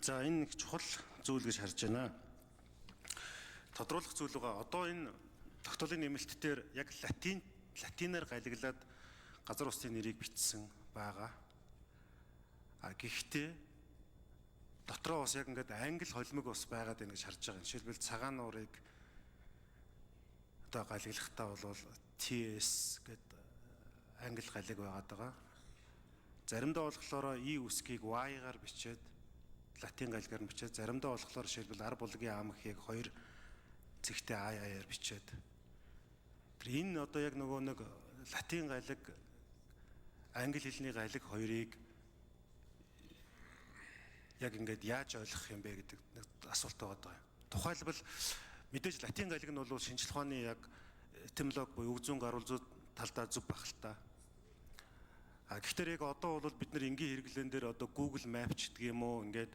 За энэ их чухал зүйл гэж харж байна. Тодруулах зүйл байгаа. Одоо энэ тогтоолын нэмэлт дээр яг латинаар галиглаад газар усны нэрийг бичсэн байгаа. Гэхдээ дотроо бас яг ингээд англи холимог бас байгаад байна гэж харж байгаа. Жишээлбэл цагаан нуурыг одоо галиглахдаа бол TS гэдэг англи галиг байгаад байгаа. Заримдаа болохоор I үсгийг Y-гаар бичээд латин галигаар нь бичээд, заримдаа болохоор жишээлбэл ар булгийн ам гэхийг хоёр цэгтэй аяар бичээд. Тэр энэ одоо яг нөгөө нэг латин галиг, англи хэлний галиг хоёрыг яг ингээд яаж ойлгох юм бэ гэдэг нэг асуулт байгаа юм. Тухайлбал мэдээж латин галиг нь бол шинжлэх ухааны яг этимолог буюу үг зүйн гаруул зүй талдаа зөв бах л та. Гэхдээ яг одоо бол бид нар энгийн хэрэглэн дээр одоо Google Maps гэдэг юм уу ингээд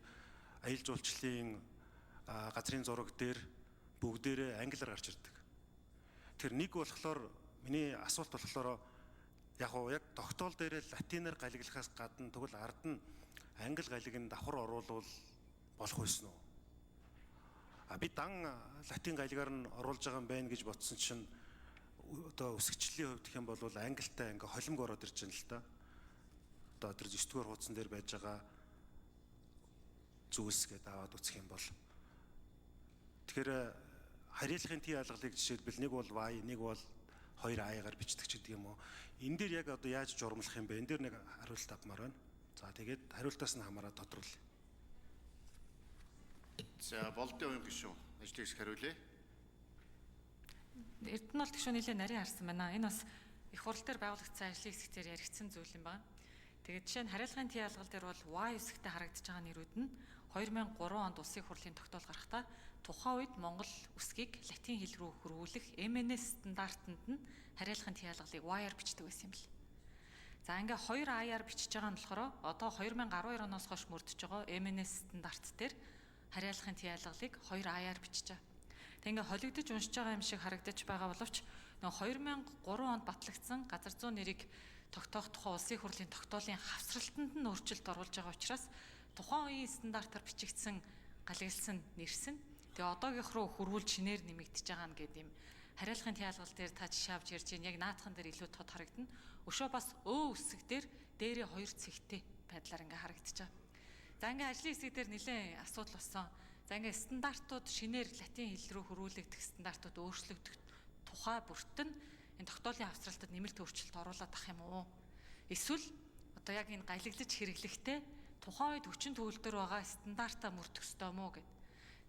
аялал жуулчлалын газрын зураг дээр бүгдээрээ англиар гарч ирдэг. Тэр нэг болохоор миний асуулт болохоор яг тогтоол дээр латинаар галиглахаас гадна тэгвэл ард нь англи галиг нь давхар оруулал болох байсан уу? Би дан латин галигаар нь оруулж байгаа юм байна гэж бодсон чинь одоо үсгчлэлийн хувьд гэх юм бол англитай ингээ холимог ороод ирж байна л та. Одоо тэр 9 дугаар хуудсан дээр байж байгаа зүйлс гэдээ аваад үзэх юм бол тэгэхээр харьяалахын T алгалыг жишээлбэл нэг бол Y, нэг бол 2 I-гаар бичдэг ч гэдэг юм уу. Энэ дээр яг одоо яаж журмлах юм бэ? Энэ дээр нэг хариулт авмаар байна. За тэгээд хариултаас нь хамаараа тодруулъя. За болдын уян гишүүн ажлыг хариулъя. Эрдэнэ бол гишүүн нэлээд нарийн харсан байна. Энэ бас их хурал дээр байгуулагдсан ажлын хэсгээр яригдсан зүйл юм байна. Тэгээд жишээ нь хариалгын T алгал дээр бол Y үсэгтэй харагдаж байгаа нэрүүд нь 2003 онд улсын хурлын тогтоол гарахдаа тухайн үед Монгол үсгийг латин хэл рүү хөрвүүлэх MNS стандартанд нь хариалгын T алгалыг Y-аар бичдэг байсан юм бэл. За ингээ 2 I-аар бичиж байгаа нь болохоор одоо 2012 оноос хойш мөрдөж байгаа MNS стандарт дээр хариалгын T алгалыг 2 I-аар бичиж байгаа. Тэг ингээ холигдож уншиж байгаа юм шиг харагдаж байгаа боловч 2003 онд батлагдсан газар зүүн нэрийг тогтоох тухай улсын хурлын тогтоолын хавсралтанд нь өөрчлөлт оруулж байгаа учраас тухайн үеийн стандартаар бичигдсэн галигласан нэрсэн. Тэгээ одоогийнх руу хөрвүүлж шинээр нэмэгдэж байгаа нь гэдэг юм. Хариалгын T алгал дээр та жишээ авч ярьж байна. Яг наадхан дээр илүү тод харагдана. Өшөө бас өө үсэг дээр дээрээ 2 цэгтэй байдлаар ингээ харагдаж байгаа. За ингээ ажлын хэсэг дээр нэлээд асуудал болсон. За ингээ стандартууд шинээр латин хэл рүү хөрвүүлэгдэх стандартууд өөрчлөгдөх тухай бүрт нь энэ тогтоолын авсралтад нэмэлт өөрчлөлт оруулаад ах юм уу? Эсвэл одоо яг энэ галиглаж хэрэглэхдээ тухайн үед хүчин төгөлдөр байгаа стандартаа мөрдөх ёстой мó гэд.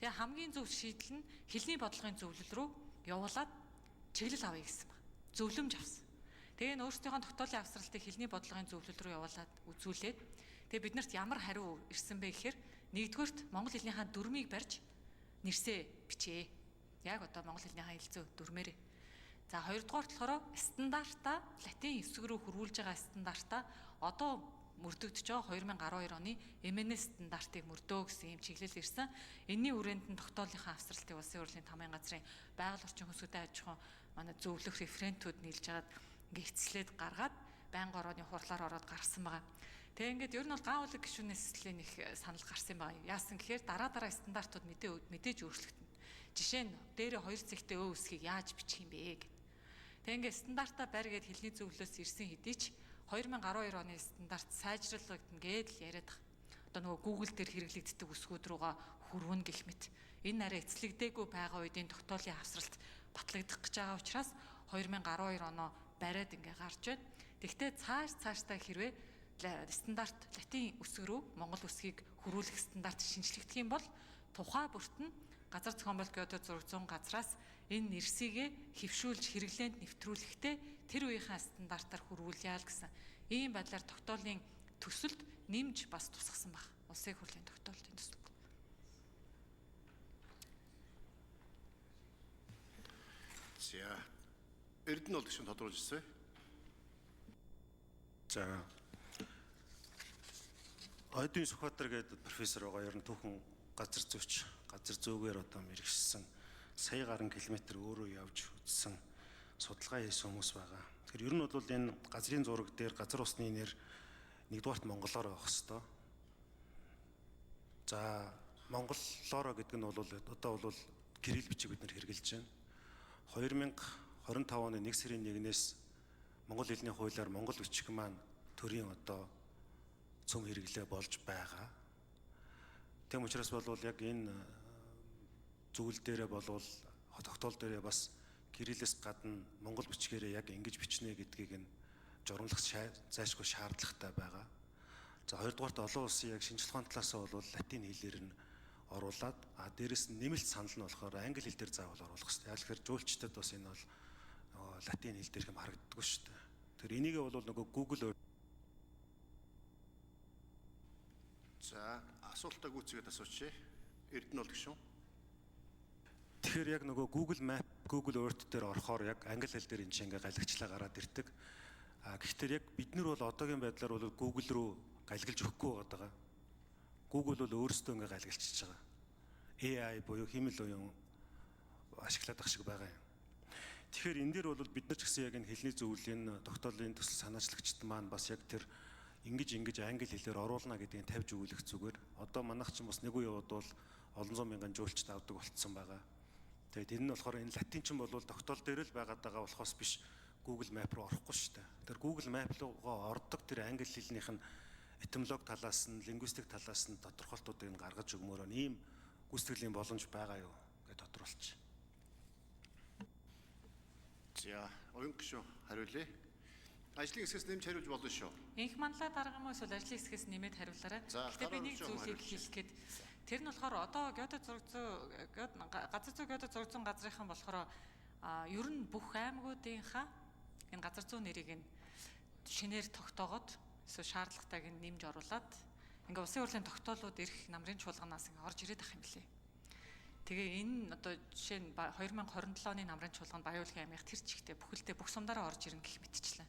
Тэгээ хамгийн зөв шийдэл нь хэлний бодлогын зөвлөл рүү явуулаад чиглэл авъя гэсэн ба. Зөвлөмж авсан. Тэгээ энэ өөрсдийнхөө тогтоолын авсралтыг хэлний бодлогын зөвлөл рүү явуулаад үзүүлээд тэгээ биднэрт ямар хариу ирсэн бэ гэхээр нэгдүгээрт монгол хэлнийхаа дүрмийг барьж нэрсээ бичээ. Яг одоо монгол хэлнийхаа хэлцүү дүрмээрээ. За хоёрдугаар болохоор стандарта латин эсэг рүү хөрвүүлж байгаа стандарта одоо мөрдөгдөж байгаа 2012 оны MNS стандартыг мөрдөө гэсэн юм чиглэл ирсэн. Энийний хүрээнд нь тогтоолынхаа авсралтыг улсын хурлын тамгын газрын байгаль орчин хөсгөдөө аж ахуйн манай зөвлөх референтүүд нийлж хагаад ингээ эцслээд гаргаад байнгын орооны хурлаар ороод гарсан байгаа. Тэгээ ингээд ер нь бол ган улиг гишүүнээс их санал гарсан байгаа. Яасан гэхээр дараа стандартууд мэдээж өөрчлөгдөнө. Жишээ нь дээрээ 2 цэгтэй өө үсгийг яаж бичих юм бэ гэдэг. Тэгээ ингээд стандартаа барь гэд хэлний зөвлөлөөс ирсэн хэдий ч 2012 оны стандарт сайжруулагдана гээд л яриад байгаа. Одоо нөгөө Google дээр хэрэглэгддэг үсгүүд рүүгээ хөрвөн гэх мэт. Энэ арай эцлэгдээгүй байгаа үеийн тогтоолын авсралт батлагдах гэж байгаа учраас 2012 оноо бариад ингээ гарч байна. Тэгвэл цаашдаа хэрвээ стандарт латин үсэг рүү монгол үсгийг хөрвүүлэх стандарт шинжлэгдэх юм бол тухай бүрт нь газар зохион байгуулалт Кёто зураг зүүн газраас энэ нэрсийгээ хөвшүүлж хэрэглээнд нэвтрүүлэхдээ тэр үеийнхээ стандартаар хөрвүүлъя л гэсэн ийм байдлаар тогтоолын төсөлд нэмж бас тусгасан баг. Улсын хурлын тогтоолтын төсөлд. За Эрдэнэ бол гишүүн тодруулж ирсэн. За Ойдын Сүхбаатар гэдэг профессор байгаа. Ер нь түүхэн газар зүйч, газар зүйгээр одоо мэргэжсэн сая гаруй километр өөрөө явж үзсэн судалгаа хийсэн хүмүүс байгаа. Тэгэхээр ер нь бол энэ газрын зураг дээр газар усны нэр нэгдүгээрт монголоор байх хэвээр. За монголлоро гэдэг нь бол одоо бол кирилл бичиг бид нар хэрэгжилж байна. 2025 оны 1 сарын 1-ээс монгол хэлний хуулиар монгол бичиг маань төрийн одоо цөм хэрэглээ болж байгаа. Тэм учраас бол яг энэ зүйл дээрээ болвол тогтоол дээрээ бас кириллээс гадна монгол бичгээрээ яг ингэж бичнэ гэдгийг нь журамлах зайлшгүй шаардлагатай байгаа. За хоёрдугаарт олон улсын яг шинжлэх ухааны талаас нь бол латин хэлээр нь оруулаад дээрэс нь нэмэлт санал нь болохоор англи хэл дээр заавал оруулах хэрэгтэй. Яг л жуулчдад бас энэ бол латин хэл дээр хэм харагддаггүй шүү дээ. Тэр энийг бол нөгөө Google За асуултаа гүйцгээд асуучих. Эрдэнэ бол гişүн. Тэгэхээр яг нөгөө Google Map, Google Earth дээр орохоор яг англи хэл дээр энэ ингээ галагчлаа гараад ирдэг. Гэхдээ яг бид нар бол одоогийн байдлаар бол Google руу галгалж өгөхгүй байгаа. Google бол өөрөөсөө ингээ галгалчихж байгаа. AI буюу хиймэл уян ашиглаад ах шиг байгаа юм. Тэгэхээр энэ дээр бол бид нар ч гэсэн яг энэ хэлний зөвлөлийн тогтоолын төсөл санаачлагчд маань бас яг тэр ингэж англи хэлээр оруулна гэдгийг тавьж өгөх зүгээр. Одоо манайх ч бас нэг үе яваад бол олон зуун мянган жуулчд авдаг болцсон байгаа. Тэгээд энэ нь болохоор энэ латинчин бол тогтоол дээр л байгаад байгаа болохоос биш Google Map руу орохгүй шүү дээ. Тэр Google Map руугаа ордог тэр англи хэлнийх нь этимолог талаас нь, лингвистик талаас нь тодорхойлтуудыг нь гаргаж өгмөөр ийм гүйцэтгэлийн боломж байгаа юу гэж тодруулчих. За оюун гişүн хариулъя. Ажлын хэсгээс нэмж хариулж болно шүү. Инх манлаа дарга юм уу эсвэл ажлын хэсгээс нэмээд хариулаарай. Гэхдээ би нэг зүйлийг хэлэхэд тэр нь болохоор одоо газар зүй геодо зургзын газрынхан болохоор ер нь бүх аймагуудынхаа энэ газар зүйн нэрийг нь шинээр тогтоогоод эсвэл шаардлагатайг нь нэмж оруулаад ингээ улсын хурлын тогтоолууд ирэх намрын чуулганаас ингээ орж ирээд ах юм лээ. Тэгээ энэ одоо жишээ нь 2027 оны намрын чуулганд Баяуулгын аймгийнх тэр чигтээ бүхэлдээ бүх сумдаараа орж ирнэ гэх мэтчлээ.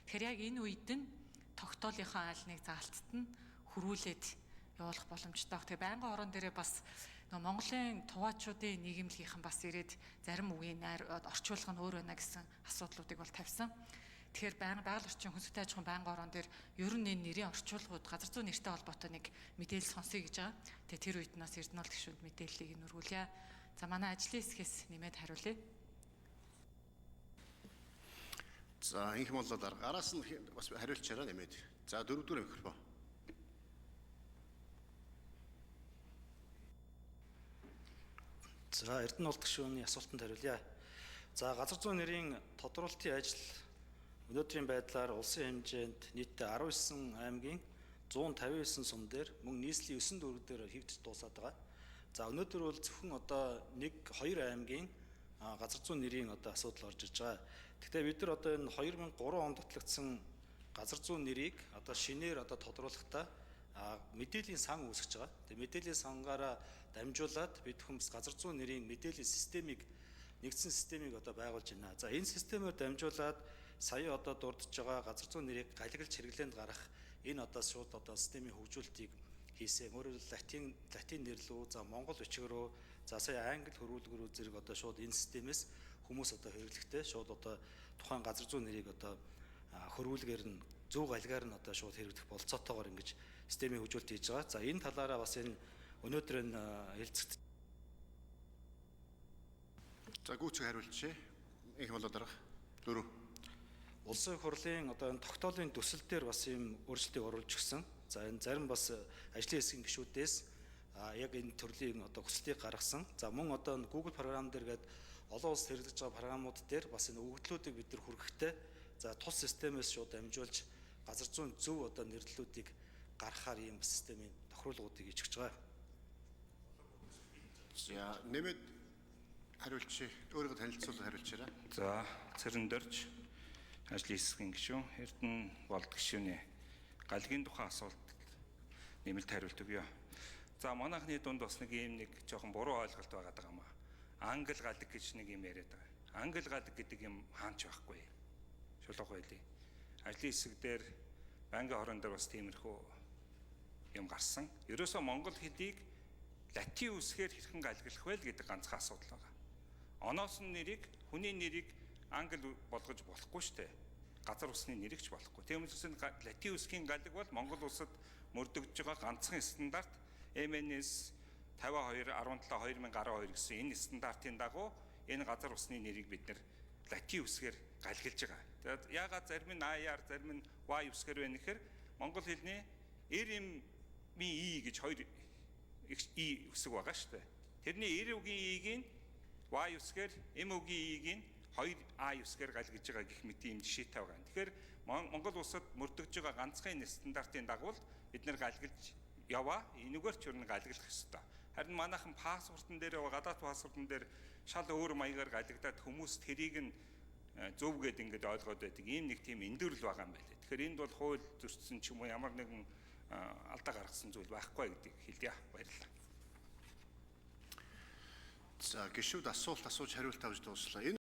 Тэгэхээр яг энэ үед нь тогтоолынхаа аль нэг заалтад нь хөрвүүлээд явуулах боломжтой. Тэгээ байнгын хорон дээрээ бас Монголын туваачуудын нийгэмлэгийнхэн бас ирээд зарим үгийн орчуулга нь өөр байна гэсэн асуудлуудыг бол тавьсан. Тэгэхээр байгаль орчин хүнстэй аж ахуйн байнгын хорон дээр ер нь энэ нэрийн орчуулгууд газар зүйн нэртэй холбоотой нэг мэдээлэл сонсъё гэж байгаа. Тэгээ тэр үед нас Эрдэнэ бол гишүүнд мэдээллийг нөргүүлье. За манай ажлын хэсгээс нэмээд хариулъя. За инх болоо дарга. Араас нь бас хариулчаараа нэмээд. За дөрөвдүгээр микрофон. За Эрдэнэ улс гишүүний асуултанд хариулъя. За газар зүйн нэрийн тодруулалтын ажил өнөөдрийн байдлаар улсын хэмжээнд нийтдээ 19 аймгийн 159 сум дээр мөн нийслэлийн 9 дүүрэг дээр хийгдэж дуусаад байгаа. За өнөөдөр бол зөвхөн одоо 1-2 аймгийн газар зүйн нэрийн одоо асуудал орж иж байгаа. Гэхдээ бид нар одоо энэ 2003 онд батлагдсан газар зүйн нэрийг одоо шинээр одоо тодруулахдаа мэдээллийн сан үүсгэж байгаа. Тэгээ мэдээллийн сангаараа дамжуулаад бид хүмүүс газар зүйн нэрийн мэдээллийн системийг нэгдсэн системийг одоо байгуулж байна. За энэ системээр дамжуулаад сая одоо дурдж байгаа газар зүйн нэрийг галгалж хэрэглээнд гарах энэ одоо шууд одоо системийн хөгжүүлэлтийг хийсэн. Өөрөөр хэлбэл латин нэрлүү, за монгол бичиг рүү, за сая англи хөрвүүлгэрүү зэрэг одоо шууд энэ системээс хүмүүс одоо хэрэглэхдээ шууд одоо тухайн газар зүйн нэрийг одоо хөрвүүлгээр нь зөв галгаар нь одоо шууд хэрэглэх болцоотойгоор ингэж системийн хөгжүүлэлт хийж байгаа. За энэ талаараа бас энэ өнөөдөр энэ хэлцэгт. За гүйцэг хариулчихъя. Инх болоо дарга. 4. Улсын хурлын одоо энэ тогтоолын төсөл дээр бас ийм өөрчлөлтийг оруулж өгсөн. За энэ зарим бас ажлын хэсгийн гишүүдээс яг энэ төрлийн одоо хүслийг гаргасан. За мөн одоо Google програм дээр гээд олон улс хэрэглэж байгаа програмууд дээр бас энэ өгөгдлүүдийг бид нар хүргэхдээ за тус системээс шууд дамжуулж газар зүйн зөв одоо нэрлэлүүдийг гаргахаар ийм системийн тохируулгуудыг хийж өгч байгаа. За нэмээд хариулчихъя. Өөрийгөө танилцуулж хариулчаарай. За Цэрэн-Дорж ажлын хэсгийн гишүүн Эрдэнэ болд гишүүний галгийн тухайн асуулт нэмэлт хариулт өгье. За манайхны дунд бас нэг ийм нэг жоохон буруу ойлголт байгаа юм аа. Англи галаг гэж нэг юм яриад байгаа. Англи галаг гэдэг юм хаанч байхгүй. Шулуух байлээ. Ажлын хэсэг дээр банкны хорон дээр бас тиймэрхүү юм гарсан. Ерөөсөө монгол хэлийг латин үсгээр хэрхэн галгалах вэ гэдэг ганцхан асуудал байгаа. Оноос нь нэрийг, хүний нэрийг англи болгож болохгүй шүү дээ. Газар усны нэрийг ч болохгүй. Тийм учраас латин үсгийн галаг бол Монгол улсад мөрдөгдөж байгаа ганцхан стандарт MNS 5217/2012 гэсэн энэ стандартын дагуу энэ газар усны нэрийг бид нэр латин үсгээр галгилж байгаа. Тэгээд яагаад зарим нь AR, зарим нь Y үсгээр байна гэхээр монгол хэлний RMI гэж хоёр И үсэг байгаа шүү дээ. Тэрний R үгийн И-г нь Y үсгээр, M үгийн И-г нь 2A үсгээр галгилж байгаа гэх мэт ийм жишээтэй байгаа. Тэгэхээр Монгол улсад мөрдөгж байгаа ганцхан стандартын дагуу бид нэр галгилж яваа. Энэгээр ч юу галгилах ёстой. Харин манайхан паспортон дээр гадаад паспортон дээр шал өөр маягаар галгадаад хүмүүс тэрийг нь зөв гээд ингэж ойлгоод байдаг. Ийм нэг тийм эндүрл байгаа юм байна. Тэгэхээр энд бол хууль зөрчсөн ч юм уу ямар нэгэн алдаа гаргасан зүйл байхгүй гэдгийг хэлье. Баярлалаа. За гишүүд асуулт асууж хариулт авч дууслаа.